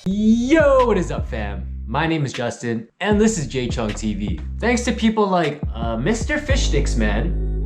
Yo, what is up, fam? My name is Justin, and this is J Chung TV. Thanks to people like Mr. Fish Sticks Man,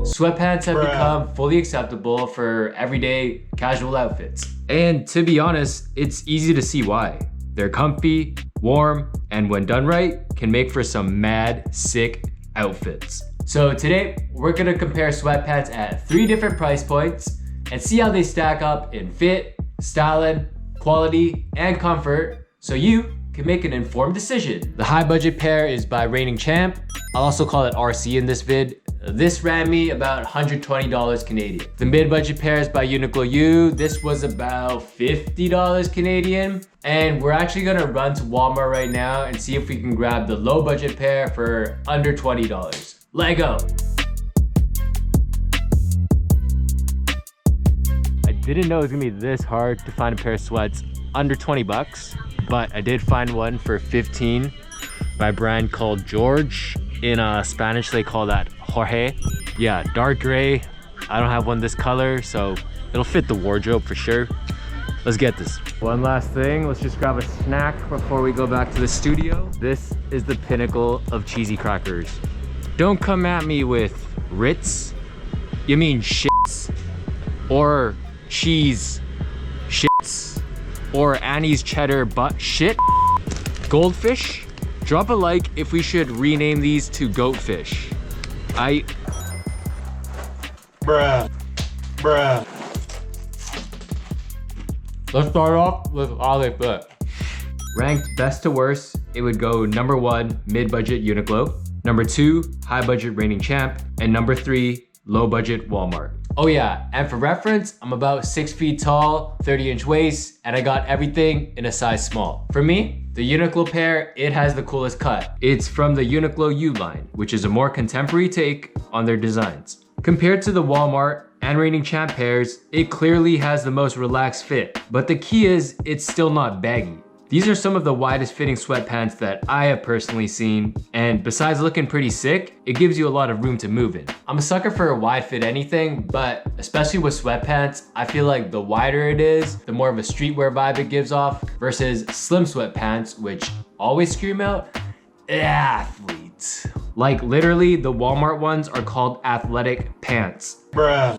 sweatpants have become fully acceptable for everyday casual outfits. And to be honest, it's easy to see why. They're comfy, warm, and when done right, can make for some mad, sick outfits. So today, we're gonna compare sweatpants at 3 different price points and see how they stack up in fit, styling, quality, and comfort, so you can make an informed decision. The high budget pair is by Reigning Champ. I'll also call it RC in this vid. This ran me about $120 Canadian. The mid-budget pair is by UNIQLO. This was about $50 Canadian. And we're actually gonna run to Walmart right now and see if we can grab the low budget pair for under $20. Lego. I didn't know it was gonna be this hard to find a pair of sweats under 20 bucks, but I did find one for 15 by a brand called George. In Spanish, they call that Jorge. Yeah, dark gray. I don't have one this color, so it'll fit the wardrobe for sure. Let's get this. One last thing, let's just grab a snack before we go back to the studio. This is the pinnacle of cheesy crackers. Don't come at me with Ritz. You mean shits, or cheese shits, or Annie's cheddar butt shit. Goldfish? Drop a like if we should rename these to goatfish. Bruh. Let's start off with how they fit. Ranked best to worst, it would go number 1, mid-budget UNIQLO, number 2, high-budget Reigning Champ, and number 3, low-budget Walmart. Oh yeah, and for reference, I'm about 6 feet tall, 30-inch waist, and I got everything in a size small. For me, the UNIQLO pair, it has the coolest cut. It's from the UNIQLO U line, which is a more contemporary take on their designs. Compared to the Walmart and Reigning Champ pairs, it clearly has the most relaxed fit, but the key is it's still not baggy. These are some of the widest fitting sweatpants that I have personally seen, and besides looking pretty sick, it gives you a lot of room to move in. I'm a sucker for a wide fit anything, but especially with sweatpants, I feel like the wider it is, the more of a streetwear vibe it gives off, versus slim sweatpants, which always scream out, athlete. Like literally, the Walmart ones are called athletic pants. Bruh.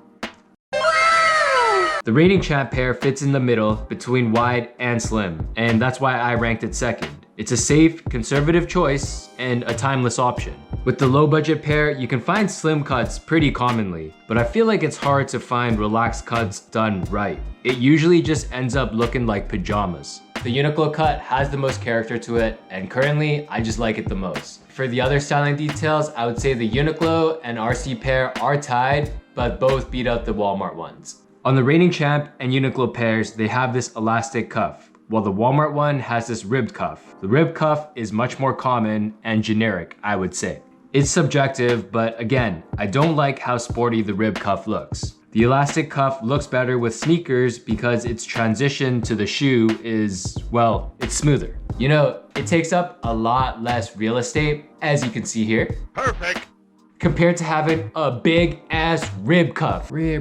The Reigning Champ pair fits in the middle between wide and slim, and that's why I ranked it second. It's a safe, conservative choice and a timeless option. With the low budget pair, you can find slim cuts pretty commonly, but I feel like it's hard to find relaxed cuts done right. It usually just ends up looking like pajamas. The UNIQLO cut has the most character to it, and currently, I just like it the most. For the other styling details, I would say the UNIQLO and RC pair are tied, but both beat out the Walmart ones. On the Reigning Champ and UNIQLO pairs, they have this elastic cuff, while the Walmart one has this ribbed cuff. The ribbed cuff is much more common and generic, I would say. It's subjective, but again, I don't like how sporty the ribbed cuff looks. The elastic cuff looks better with sneakers because its transition to the shoe is, well, it's smoother. You know, it takes up a lot less real estate, as you can see here. Perfect. Compared to having a big ass rib cuff. The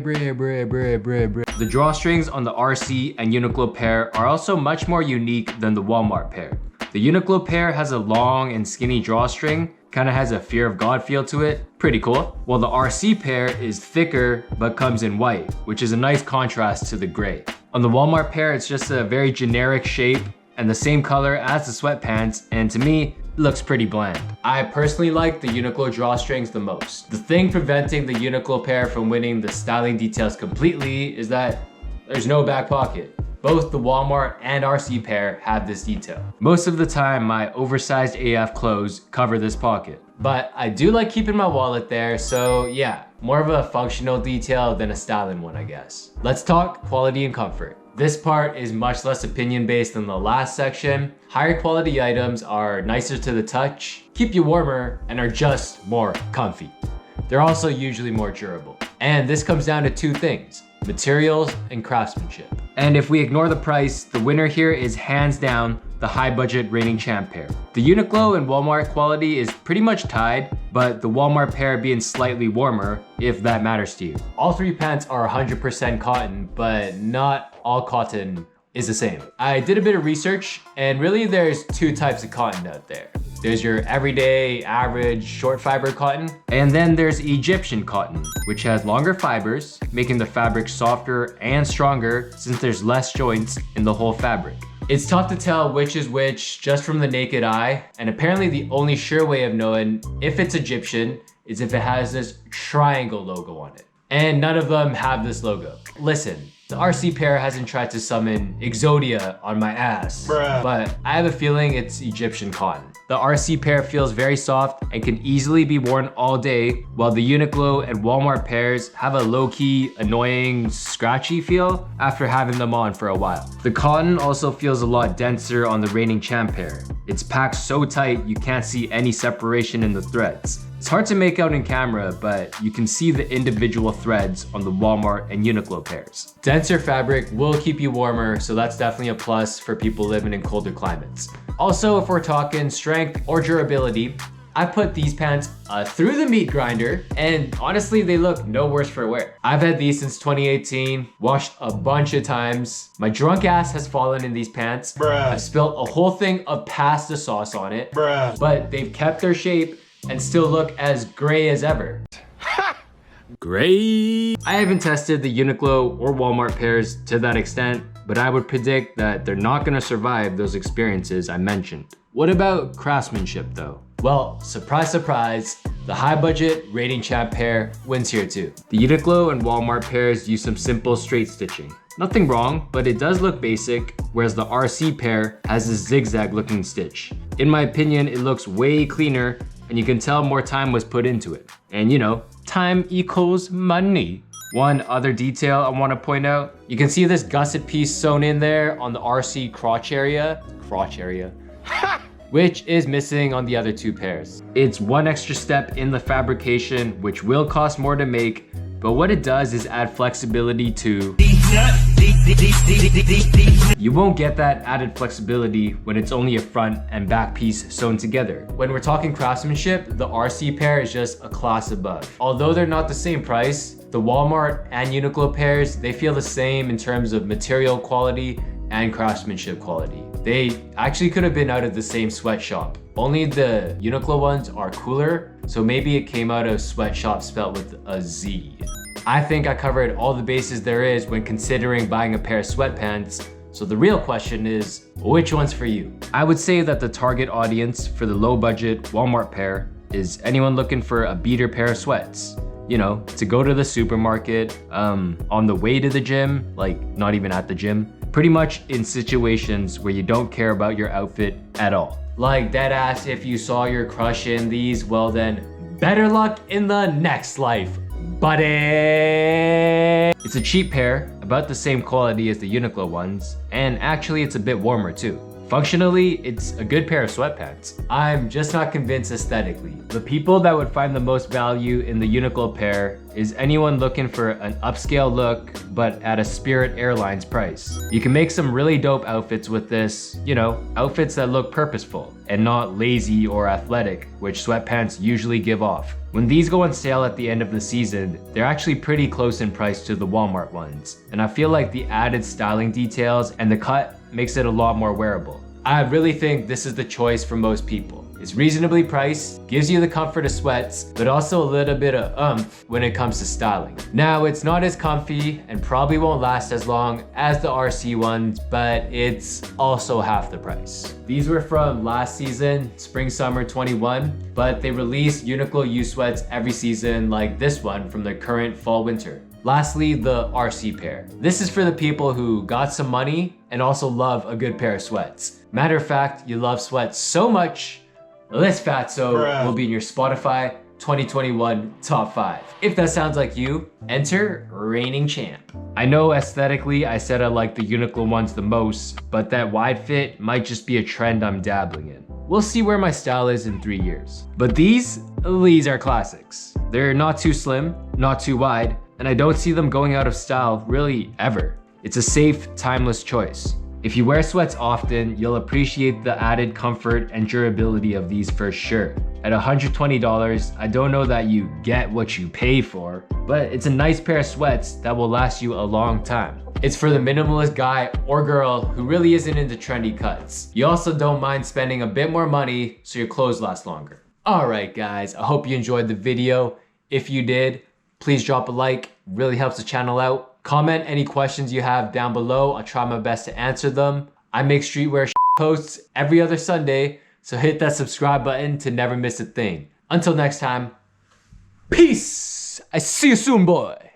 drawstrings on the RC and UNIQLO pair are also much more unique than the Walmart pair. The UNIQLO pair has a long and skinny drawstring, kind of has a fear of God feel to it, pretty cool. While the RC pair is thicker but comes in white, which is a nice contrast to the gray. On the Walmart pair, it's just a very generic shape and the same color as the sweatpants, and to me, it looks pretty bland. I personally like the UNIQLO drawstrings the most. The thing preventing the UNIQLO pair from winning the styling details completely is that there's no back pocket. Both the Walmart and RC pair have this detail. Most of the time, my oversized AF clothes cover this pocket. But I do like keeping my wallet there, so yeah, more of a functional detail than a styling one, I guess. Let's talk quality and comfort. This part is much less opinion-based than the last section. Higher quality items are nicer to the touch, keep you warmer, and are just more comfy. They're also usually more durable. And this comes down to 2 things, materials and craftsmanship. And if we ignore the price, the winner here is hands down the high budget Reigning Champ pair. The UNIQLO and Walmart quality is pretty much tied, but the Walmart pair being slightly warmer, if that matters to you. All 3 pants are 100% cotton, but not all cotton is the same. I did a bit of research, and really there's two types of cotton out there. There's your everyday, average, short fiber cotton, and then there's Egyptian cotton, which has longer fibers, making the fabric softer and stronger since there's less joints in the whole fabric. It's tough to tell which is which just from the naked eye, and apparently the only sure way of knowing if it's Egyptian is if it has this triangle logo on it. And none of them have this logo. Listen, the RC pair hasn't tried to summon Exodia on my ass, but I have a feeling it's Egyptian cotton. The RC pair feels very soft and can easily be worn all day, while the UNIQLO and Walmart pairs have a low-key, annoying, scratchy feel after having them on for a while. The cotton also feels a lot denser on the Reigning Champ pair. It's packed so tight you can't see any separation in the threads. It's hard to make out in camera, but you can see the individual threads on the Walmart and UNIQLO pairs. Denser fabric will keep you warmer, so that's definitely a plus for people living in colder climates. Also, if we're talking strength or durability, I put these pants through the meat grinder, and honestly, they look no worse for wear. I've had these since 2018, washed a bunch of times. My drunk ass has fallen in these pants. I've spilled a whole thing of pasta sauce on it, but they've kept their shape and still look as gray as ever. Gray. I haven't tested the UNIQLO or Walmart pairs to that extent, but I would predict that they're not gonna survive those experiences I mentioned. What about craftsmanship though? Well, surprise, surprise, the high budget Reigning Champ pair wins here too. The UNIQLO and Walmart pairs use some simple straight stitching. Nothing wrong, but it does look basic, whereas the RC pair has this zigzag looking stitch. In my opinion, it looks way cleaner, and you can tell more time was put into it. And you know, time equals money. One other detail I want to point out, you can see this gusset piece sewn in there on the RC crotch area, which is missing on the other two pairs. It's one extra step in the fabrication, which will cost more to make, but what it does is add flexibility to... You won't get that added flexibility when it's only a front and back piece sewn together. When we're talking craftsmanship, the RC pair is just a class above. Although they're not the same price, the Walmart and UNIQLO pairs, they feel the same in terms of material quality and craftsmanship quality. They actually could have been out of the same sweatshop. Only the UNIQLO ones are cooler, so maybe it came out of sweatshop spelled with a Z. I think I covered all the bases there is when considering buying a pair of sweatpants, so the real question is, which one's for you? I would say that the target audience for the low budget Walmart pair is anyone looking for a beater pair of sweats. You know, to go to the supermarket, on the way to the gym, like not even at the gym, pretty much in situations where you don't care about your outfit at all. Like deadass, if you saw your crush in these, well then, better luck in the next life, buddy. It's a cheap pair, about the same quality as the UNIQLO ones, and actually it's a bit warmer too. Functionally, it's a good pair of sweatpants. I'm just not convinced aesthetically. The people that would find the most value in the UNIQLO pair is anyone looking for an upscale look, but at a Spirit Airlines price. You can make some really dope outfits with this, you know, outfits that look purposeful and not lazy or athletic, which sweatpants usually give off. When these go on sale at the end of the season, they're actually pretty close in price to the Walmart ones. And I feel like the added styling details and the cut makes it a lot more wearable. I really think this is the choice for most people. It's reasonably priced, gives you the comfort of sweats, but also a little bit of oomph when it comes to styling. Now, it's not as comfy and probably won't last as long as the RC ones, but it's also half the price. These were from last season, spring summer 21, but they release UNIQLO U sweats every season like this one from the current fall winter. Lastly, the RC pair. This is for the people who got some money and also love a good pair of sweats. Matter of fact, you love sweats so much, this fatso will be in your Spotify 2021 top 5. If that sounds like you, enter Reigning Champ. I know aesthetically I said I like the UNIQLO ones the most, but that wide fit might just be a trend I'm dabbling in. We'll see where my style is in 3 years. But these are classics. They're not too slim, not too wide, and I don't see them going out of style really ever. It's a safe, timeless choice. If you wear sweats often, you'll appreciate the added comfort and durability of these for sure. At $120, I don't know that you get what you pay for, but it's a nice pair of sweats that will last you a long time. It's for the minimalist guy or girl who really isn't into trendy cuts. You also don't mind spending a bit more money so your clothes last longer. Alright guys, I hope you enjoyed the video. If you did, please drop a like, really helps the channel out. Comment any questions you have down below, I'll try my best to answer them. I make streetwear posts every other Sunday, so hit that subscribe button to never miss a thing. Until next time, peace! I see you soon, boy!